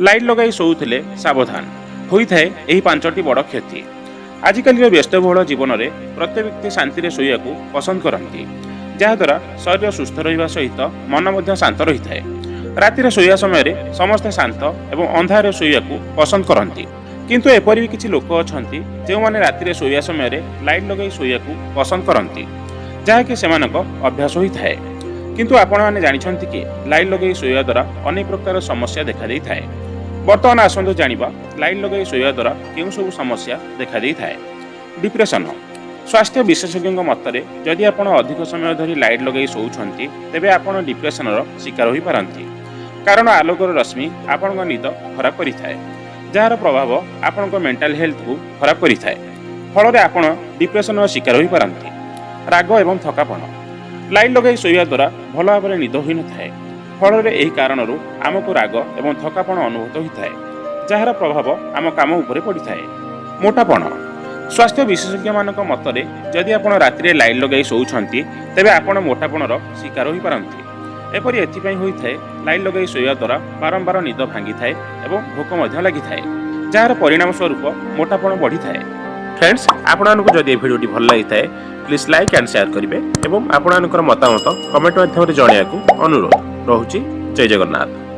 Light लगाई शोउथिले सावधान होइथाए एही पांचटी बड़ क्षति। आजिकालीर व्यस्तबहुल जीवन में प्रत्येक व्यक्ति शांति शोया पसंद करती, जहाद्वारा शरीर सुस्थ रहा सहित मन मध्य शांत रही है। रातिर शोया समय समस्ते शांत एवं अंधार शोया पसंद करती, किंतु एपरि भी किछि लोक अछंती जो माने रातिर शोया समय लाइट लगाई शोया पसंद करती, जहाँकि सेमानक अभ्यास होता है। किंतु आपण मैंने जानते कि लाइट लगाई शोया द्वारा अनेक प्रकार समस्या देखा दी थाए। बर्तमान आसतु जानिबा लाइट लगाई शोया द्वारा केउं सब समस्या देखा दी थाए। डिप्रेशन। स्वास्थ्य विशेषज्ञ मतरे जदि आपण अधिक समय धरी लाइट लगाई शोउछंती तेबे आपण डिप्रेशनर शिकार होई पारंती, कारण आलोकर रश्मि आपणक निद खराब करिथाए, जार प्रभाव आपणक मेंटल हेल्थ को खराब करिथाए। फल आपण डिप्रेशनर शिकार होई पारंती। राग एवं थकापण। लाइट लगाई शोया द्वारा भल भाव निद होई न थाए, फल यही कारणरू आमको राग एवं थकापण अनुभूत होता है, जार प्रभाव आम काम उपरे पड़ता है। मोटापण। स्वास्थ्य विशेषज्ञ मानक मतरे जदि आपण रातिरे लाइट लगाई शोउछंती तेबे आपण मोटापणर शिकार होई पारंती। एपरि एथिपई होइथाए लाइट लगाई शोया द्वारा बारंबार निद भांगी थाए एवं भोक मध्य लागि थाए, जार परिणाम स्वरूप मोटापण बढ़ी थाए। फ्रेंड्स, आपनको जदि भिडियोटी भल लगी थाए प्लीज लाइक एंड शेयर करेंगे एवं आपणकर मतामत कमेंट माध्यम जनवाक अनुरोध। रहुछि। जय जगन्नाथ।